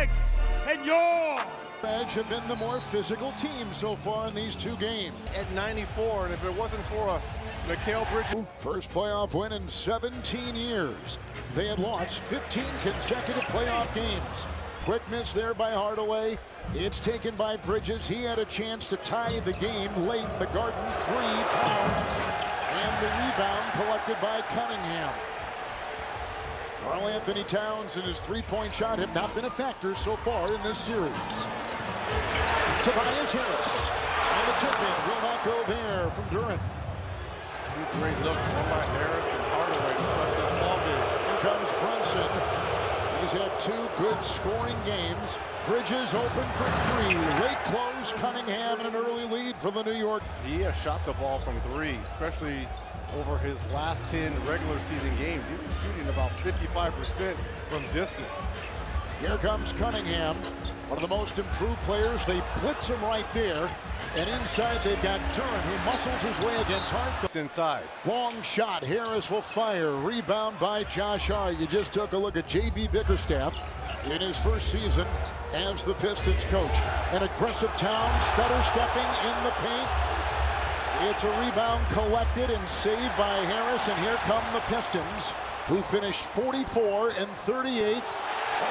Knicks and your Edge have been the more physical team so far in these two games. At 94, and if it wasn't for Mikal Bridges. First playoff win in 17 years. They had lost 15 consecutive playoff games. Quick miss there by Hardaway. It's taken by Bridges. He had a chance to tie the game late in the Garden. 3 Towns. And the rebound collected by Cunningham. Karl Anthony Towns and his three-point shot have not been a factor so far in this series. Tobias Harris. And the tip-in will not go there from Durant. Two great looks, one by Harris and Hardaway to start this ball game. Here comes Brunson. He's had 2 good scoring games. Bridges open for 3. Late close, Cunningham, and an early lead for the New York. He has shot the ball from 3, especially over his last 10 regular season games. He was shooting about 55% from distance. Here comes Cunningham, one of the most improved players. They blitz him right there. And inside they've got Durant, who muscles his way against Hart. It's inside. Long shot. Harris will fire. Rebound by Josh Hart. You just took a look at J.B. Bickerstaff in his first season as the Pistons coach. An aggressive Town, stutter stepping in the paint. It's a rebound collected and saved by Harris. And here come the Pistons, who finished 44 and 38.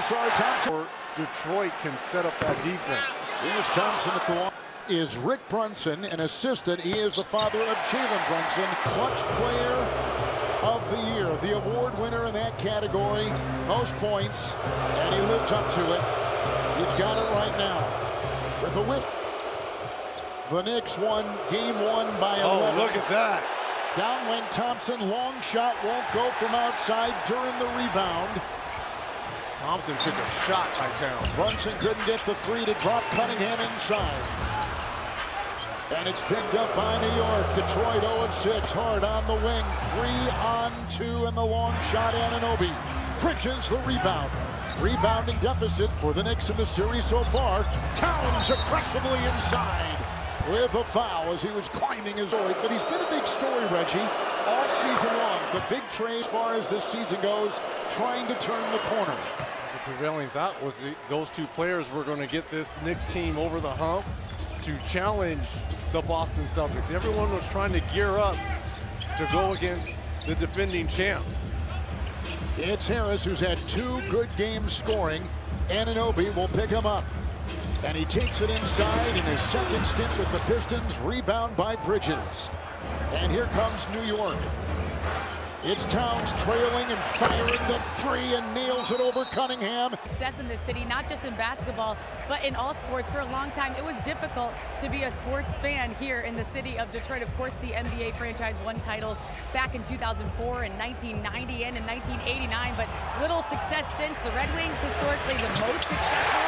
Sorry, Thompson. Detroit can set up that defense. Here's Thompson at the line. Is Rick Brunson, an assistant. He is the father of Jalen Brunson, clutch player of the year, the award winner in that category, most points, and he lives up to it. He's got it right now with a whip. The Knicks won game 1 by 11. Oh, look at that. Down went Thompson. Long shot won't go from outside during the rebound. Thompson took a shot by Town. Brunson couldn't get the 3 to drop Cunningham inside. And it's picked up by New York. Detroit 0 of 6. Hard on the wing. 3 on 2 and the long shot. Anunoby. Bridges the rebound. Rebounding deficit for the Knicks in the series so far. Towns aggressively inside with a foul as he was climbing his way. But he's been a big story, Reggie, all season long. The big trade as far as this season goes, trying to turn the corner. The prevailing thought was those 2 players were going to get this Knicks team over the hump to challenge the Boston Celtics. Everyone was trying to gear up to go against the defending champs. It's Harris, who's had 2 good games scoring. Anunoby will pick him up. And he takes it inside in his second stint with the Pistons. Rebound by Bridges. And here comes New York. It's Towns trailing and firing the 3 and nails it over Cunningham. Success in this city, not just in basketball, but in all sports. For a long time, it was difficult to be a sports fan here in the city of Detroit. Of course, the NBA franchise won titles back in 2004 and 1990 and in 1989, but little success since. The Red Wings, historically the most successful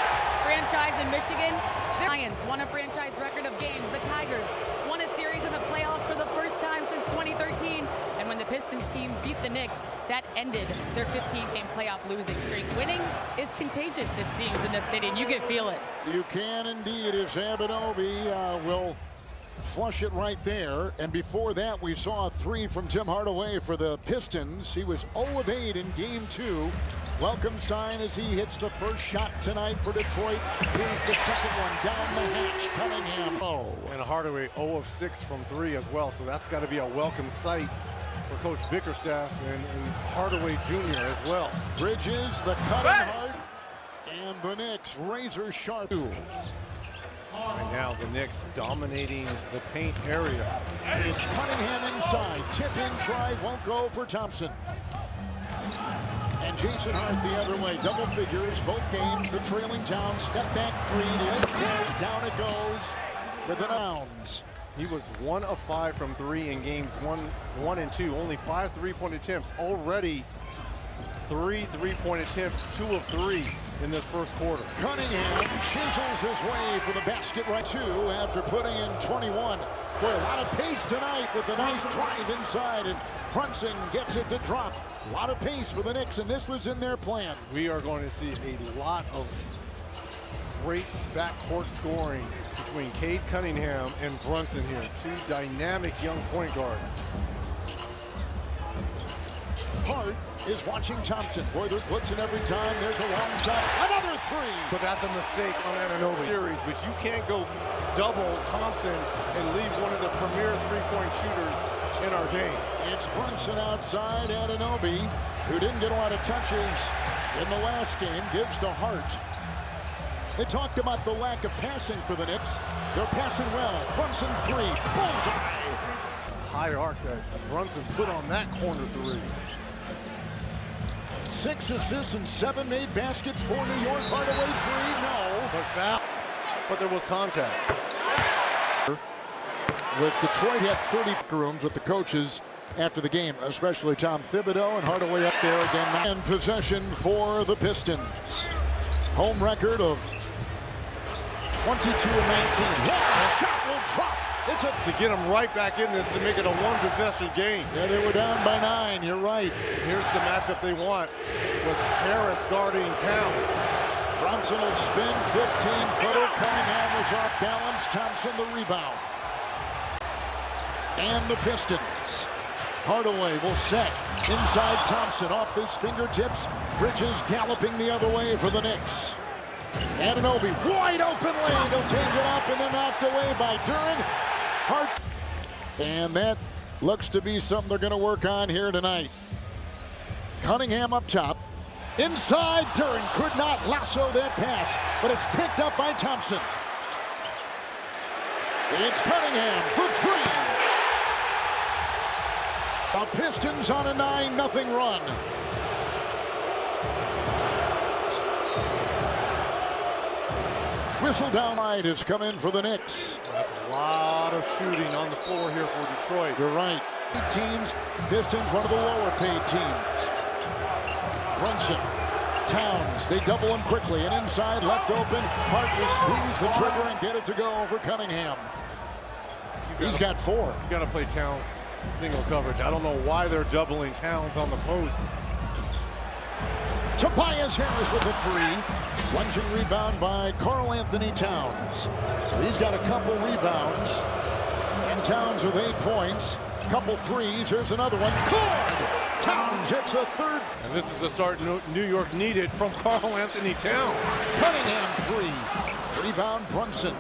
franchise in Michigan. The Lions won a franchise record of games. The Tigers won a series in the playoffs for the first time since 2013. And when the Pistons team beat the Knicks, that ended their 15-game playoff losing streak. Winning is contagious, it seems, in this city, and you can feel it. You can indeed, if Anunoby will flush it right there. And before that, we saw a 3 from Tim Hardaway for the Pistons. He was 0 of 8 in game 2. Welcome sign as he hits the first shot tonight for Detroit. Here's the second one down the hatch. Cunningham. Oh. And Hardaway 0 of 6 from 3 as well. So that's got to be a welcome sight for Coach Bickerstaff and Hardaway Jr. as well. Bridges, the cutting hard. And the Knicks razor sharp. And now the Knicks dominating the paint area. It's Cunningham inside. Tip in try won't go for Thompson. And Jason Hart the other way. Double figures both games. The trailing Town. Step back 3. Late close. Down it goes with an ounce. He was 1 of 5 from 3 in games 1 and 2. Only 5 3-point attempts. Already 3 3-point attempts, 2 of 3 in this first quarter. Cunningham chisels his way for the basket right 2 after putting in 21. Boy, a lot of pace tonight with a nice drive inside, and Brunson gets it to drop. A lot of pace for the Knicks, and this was in their plan. We are going to see a lot of great backcourt scoring between Cade Cunningham and Brunson here. 2 dynamic young point guards. Hart is watching Thompson. Boy, they're blitzing every time. There's a long shot. Another three. But that's a mistake on Anunoby series. But you can't go double Thompson and leave one of the premier three-point shooters in our game. It's Brunson outside. Anunoby, who didn't get a lot of touches in the last game, gives to Hart. They talked about the lack of passing for the Knicks. They're passing well. Brunson three. Bullseye. High arc that Brunson put on that corner three. 6 assists and 7 made baskets for New York. Hardaway three. No. But foul. But there was contact. With Detroit had 30 rooms with the coaches after the game, especially Tom Thibodeau, and Hardaway up there again. And possession for the Pistons. Home record of 22-19. Shot will drop. It's to get them right back in this to make it a one-possession game. Yeah, they were down by 9. You're right. Here's the matchup they want with Harris guarding Towns. Brunson will spin 15-footer. Cunningham was off balance. Thompson the rebound. And the Pistons. Hardaway will set inside Thompson off his fingertips. Bridges galloping the other way for the Knicks. Anunoby wide open lane. He'll change it up and then knocked away by Duren. Hart. And that looks to be something they're going to work on here tonight. Cunningham up top. Inside, Duren could not lasso that pass, but it's picked up by Thompson. It's Cunningham for three. The Pistons on a 9-0 run. Whistle down right has come in for the Knicks. That's a lot of shooting on the floor here for Detroit. You're right. Teams, Pistons, one of the lower paid teams. Brunson, Towns, they double him quickly, and inside left open. Hart will squeeze the trigger and get it to go over Cunningham. He's got 4. You got to play Towns single coverage. I don't know why they're doubling Towns on the post. Tobias Harris with a 3. Lunging rebound by Karl Anthony Towns. So he's got a couple rebounds. And Towns with 8 points. Couple threes. Here's another one. Good! Towns hits a third. And this is the start New York needed from Karl Anthony Towns. Cunningham 3. Rebound Brunson.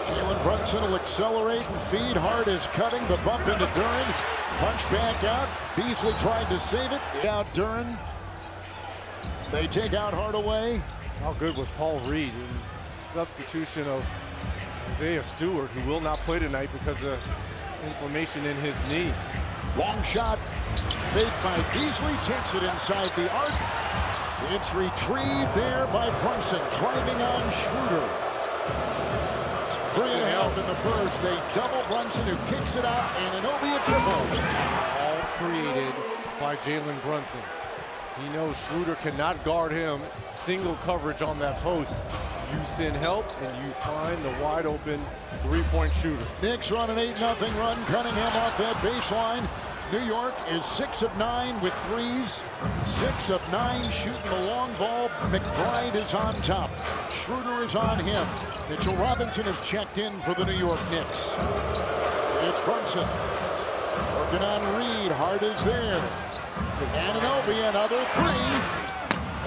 Jalen Brunson will accelerate and feed. Hart is cutting. The bump into Duren. Punch back out. Beasley tried to save it. Out Duren. They take out Hardaway. How good was Paul Reed in substitution of Isaiah Stewart, who will not play tonight because of inflammation in his knee. Long shot. Fake by Beasley. Takes it inside the arc. It's retrieved there by Brunson. Driving on Schröder. 3.5 in the first. They double Brunson, who kicks it out, and Anunoby a triple. All created by Jalen Brunson. He knows Schröder cannot guard him. Single coverage on that post. You send help, and you find the wide open three-point shooter. Knicks run an 8-0 run. Cunningham off that baseline. New York is 6 of 9 with threes. 6 of 9 shooting the long ball. McBride is on top. Schröder is on him. Mitchell Robinson has checked in for the New York Knicks. It's Brunson. Working on Reed. Hart is there. Anunoby, another 3.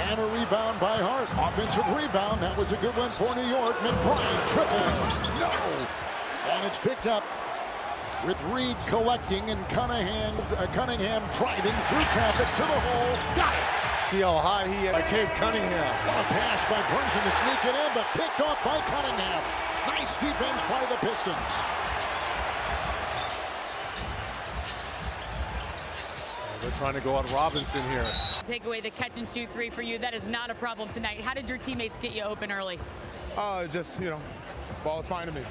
And a rebound by Hart. Offensive rebound. That was a good one for New York. McBride triple. No. And it's picked up with Reed collecting and Cunningham driving through traffic to the hole. Got it. See how high he had. Cade Cunningham. What a pass by Brunson to sneak it in, but picked off by Cunningham. Nice defense by the Pistons. They're trying to go at Robinson here. Take away the catch and shoot 3 for you. That is not a problem tonight. How did your teammates get you open early? Just, ball's fine to me.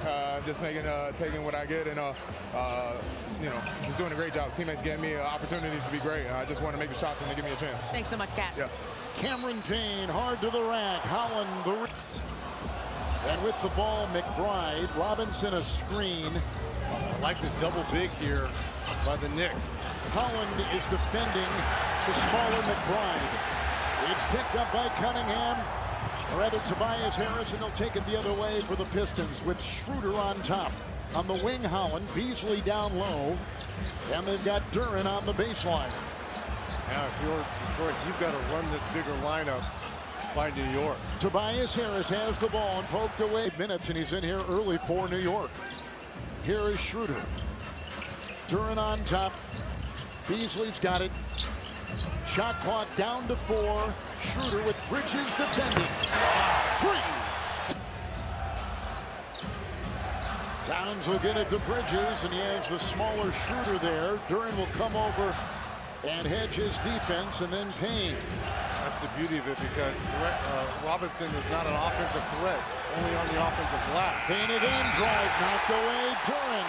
Just taking what I get and, just doing a great job. Teammates getting me opportunities to be great. I just want to make the shots when they give me a chance. Thanks so much, Kat. Yeah. Cameron Payne hard to the rack. Holland and with the ball, McBride. Robinson a screen. I like the double big here by the Knicks. Holland is defending the smaller McBride. It's picked up by Cunningham. Or rather, Tobias Harris, and they'll take it the other way for the Pistons with Schröder on top. On the wing, Holland. Beasley down low. And they've got Duren on the baseline. Yeah, if you're Detroit, you've got to run this bigger lineup by New York. Tobias Harris has the ball and poked away minutes, and he's in here early for New York. Here is Schröder. Duran on top. Beasley's got it. Shot clock down to 4. Schröder with Bridges defending. 3. Towns will get it to Bridges, and he has the smaller Schröder there. Duran will come over and hedge his defense, and then Payne. That's the beauty of it, because Robinson is not an offensive threat, only on the offensive glass. Payne again, drives, knocked away. Duran.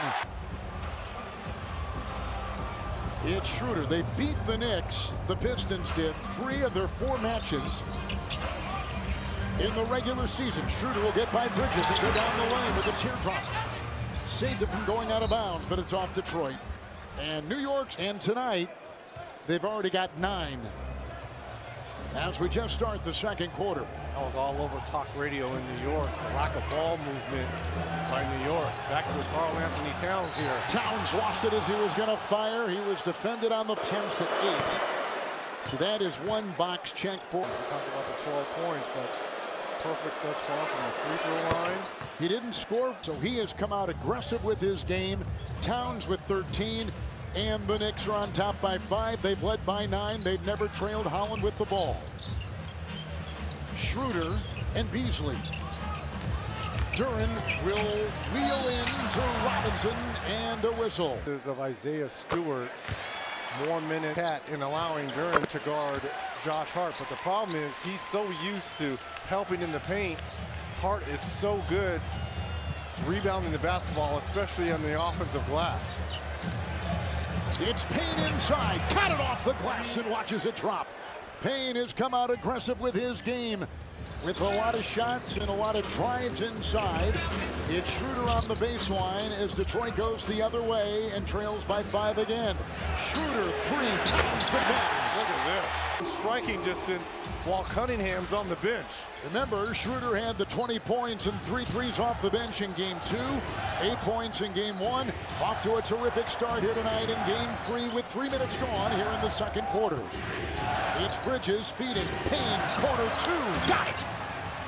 It's Schröder. They beat the Knicks. The Pistons did 3 of their 4 matches in the regular season. Schröder will get by Bridges and go down the lane with a teardrop. Saved it from going out of bounds, but it's off Detroit. And New York's, and tonight, they've already got 9. As we just start the second quarter. That was all over talk radio in New York. The lack of ball movement by New York. Back to Karl Anthony Towns here. Towns lost it as he was going to fire. He was defended on the attempts at 8. So that is 1 box check for. We talked about the 12 points, but perfect thus far from the free throw line. He didn't score, so he has come out aggressive with his game. Towns with 13. And the Knicks are on top by 5. They've led by 9. They've never trailed Holland with the ball. Schröder and Beasley. Duran will wheel in to Robinson, and a whistle. Of Isaiah Stewart, more minutes in allowing Duran to guard Josh Hart. But the problem is he's so used to helping in the paint. Hart is so good rebounding the basketball, especially on the offensive glass. It's Payne inside, cut it off the glass and watches it drop. Payne has come out aggressive with his game, with a lot of shots and a lot of drives inside. It's Schröder on the baseline as Detroit goes the other way and trails by 5 again. Schröder 3, Towns defense. Look at this. Striking distance while Cunningham's on the bench. Remember, Schröder had the 20 points and 3 threes off the bench in game 2, 8 points in game 1. Off to a terrific start here tonight in game 3 with 3 minutes gone here in the second quarter. It's Bridges feeding. Payne, corner 2, got it.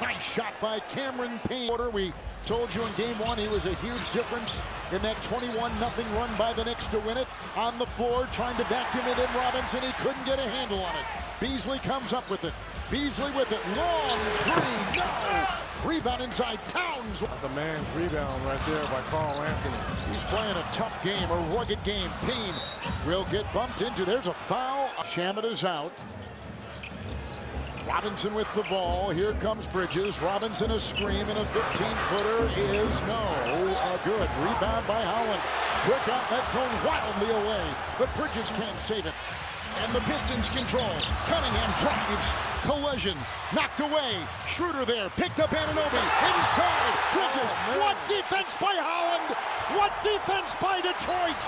Nice shot by Cameron Payne. We told you in game 1 he was a huge difference in that 21-0 run by the Knicks to win it. On the floor, trying to vacuum it in Robinson. He couldn't get a handle on it. Beasley comes up with it. Beasley with it. Long 3, no! Rebound inside Towns. That's a man's rebound right there by Karl Anthony. He's playing a tough game, a rugged game. Payne will get bumped into. There's a foul. Shamet is out. Robinson with the ball. Here comes Bridges. Robinson a scream, and a 15-footer is good. Rebound by Holland. Quick out, that thrown wildly away, but Bridges can't save it. And the Pistons control. Cunningham drives. Collision. Knocked away. Schröder there. Picked up Anunoby. Inside. Bridges. What defense by Holland? What defense by Detroit?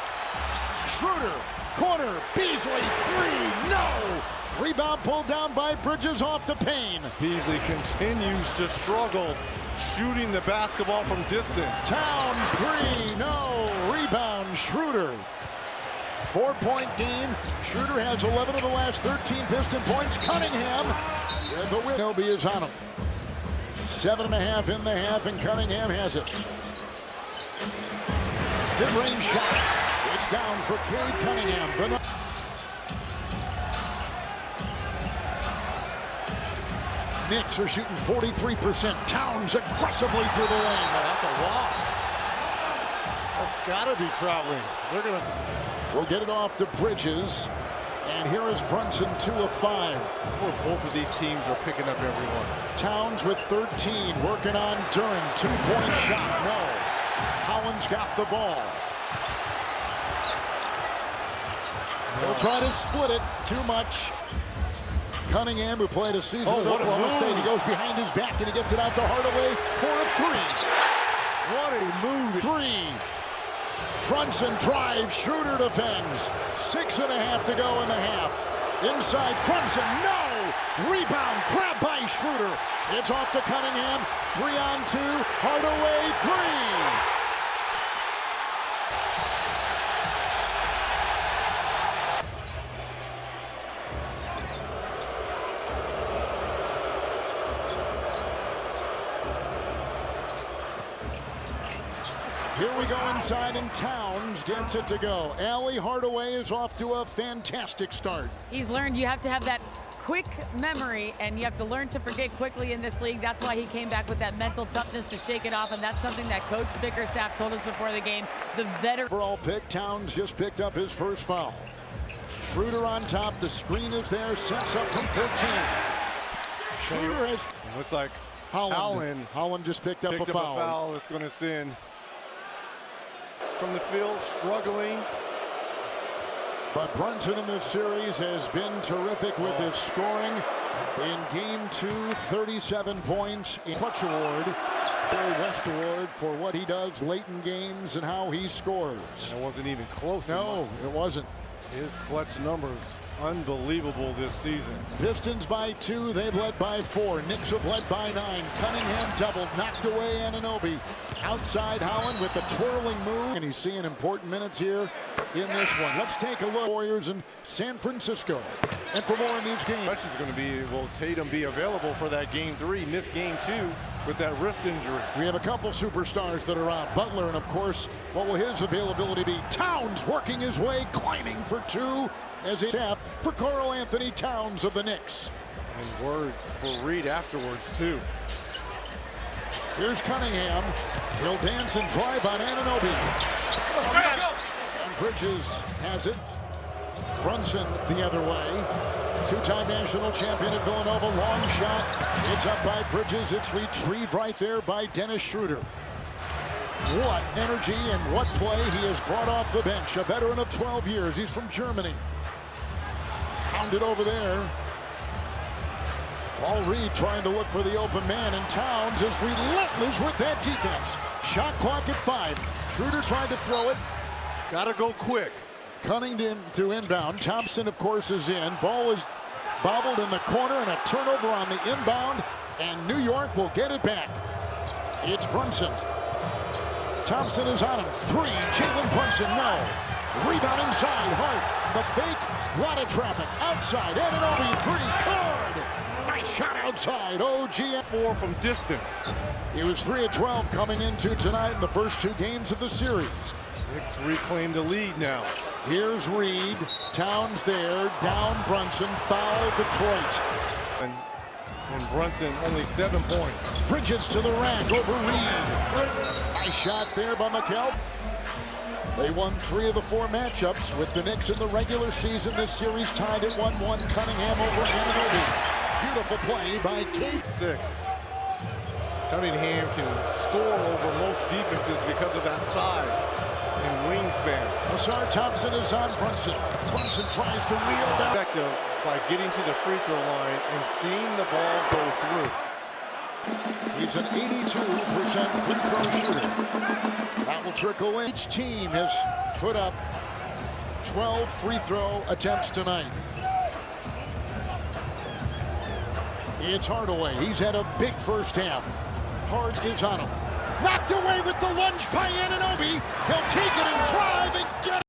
Schröder. Corner. Beasley. 3. No. Rebound pulled down by Bridges off to Payne. Beasley continues to struggle shooting the basketball from distance. Towns 3. No. Rebound Schröder. 4-point game. Schröder has 11 of the last 13 Piston points. Cunningham, the win. Noby is on him. 7.5 in the half, and Cunningham has it. Mid-range shot. It's down for Cade Cunningham. Knicks are shooting 43%. Towns aggressively through the lane. That's a walk. That's got to be traveling. They're going to... We'll get it off to Bridges. And here is Brunson, 2 of 5. Both of these teams are picking up everyone. Towns with 13, working on Duran. 2-point shot, no. Holland's got the ball. He'll try to split it, too much. Cunningham, who played a season at Oklahoma State, he goes behind his back and he gets it out to Hardaway for a 3. What a move. 3. Brunson drives, Schröder defends. 6.5 to go in the half. Inside Brunson, no! Rebound, grab by Schröder. It's off to Cunningham. 3-on-2, Hardaway, 3. Here we go inside, and Towns gets it to go. Allie Hardaway is off to a fantastic start. He's learned you have to have that quick memory, and you have to learn to forget quickly in this league. That's why he came back with that mental toughness to shake it off, and that's something that Coach Bickerstaff told us before the game. The veteran. Overall pick, Towns just picked up his first foul. Schröder on top, the screen is there, sets up from 15. Schröder has... Looks like Holland just picked up a foul. That's going to send from the field, struggling. But Brunson in this series has been terrific with his scoring. In game 2, 37 points. Clutch Award, Jerry West Award for what he does late in games and how he scores. It wasn't even close. No, it wasn't. His clutch numbers, unbelievable this season. Pistons by 2, they've led by 4. Knicks have led by 9. Cunningham doubled, knocked away Anunoby. Outside Howland with the twirling move. And he's seeing important minutes here in this one. Let's take a look. Warriors in San Francisco. And for more in these games. The question is going to be, will Tatum be available for that game 3? Missed game 2 with that wrist injury. We have a couple superstars that are out. Butler, and of course, what will his availability be? Towns working his way, climbing for 2 as a half for Karl Anthony Towns of the Knicks. And words for Reed afterwards, too. Here's Cunningham. He'll dance and drive on Anunoby. And Bridges has it. Brunson the other way. Two-time national champion at Villanova. Long shot. It's up by Bridges. It's retrieved right there by Dennis Schröder. What energy and what play he has brought off the bench. A veteran of 12 years. He's from Germany. Pounded over there. Paul Reed trying to look for the open man, and Towns is relentless with that defense. Shot clock at 5. Schröder trying to throw it. Got to go quick. Cunningham to inbound. Thompson, of course, is in. Ball is bobbled in the corner, and a turnover on the inbound, and New York will get it back. It's Brunson. Thompson is on him. 3. Jalen Brunson, no. Rebound inside. Hart. The fake. Lot of traffic. Outside. Anunoby 3. Card. Nice shot outside. OG. 4 from distance. He was 3 of 12 coming into tonight in the first 2 games of the series. Knicks reclaim the lead now. Here's Reed. Towns there. Down Brunson. Foul Detroit. And Brunson only 7 points. Bridges to the rack over Reed. Nice shot there by McKell. They won 3 of the 4 matchups with the Knicks in the regular season. This series tied at 1-1. Cunningham over Anunoby. Beautiful play by Kate. 6. Cunningham can score over most defenses because of that size and wingspan. Asar Thompson is on Brunson. Brunson tries to reel down. Effective by getting to the free throw line and seeing the ball go through. He's an 82% free throw shooter. That will trickle in. Each team has put up 12 free throw attempts tonight. It's Hardaway. He's had a big first half. Hard is on him. Knocked away with the lunge by Anunoby. He'll take it and drive and get it.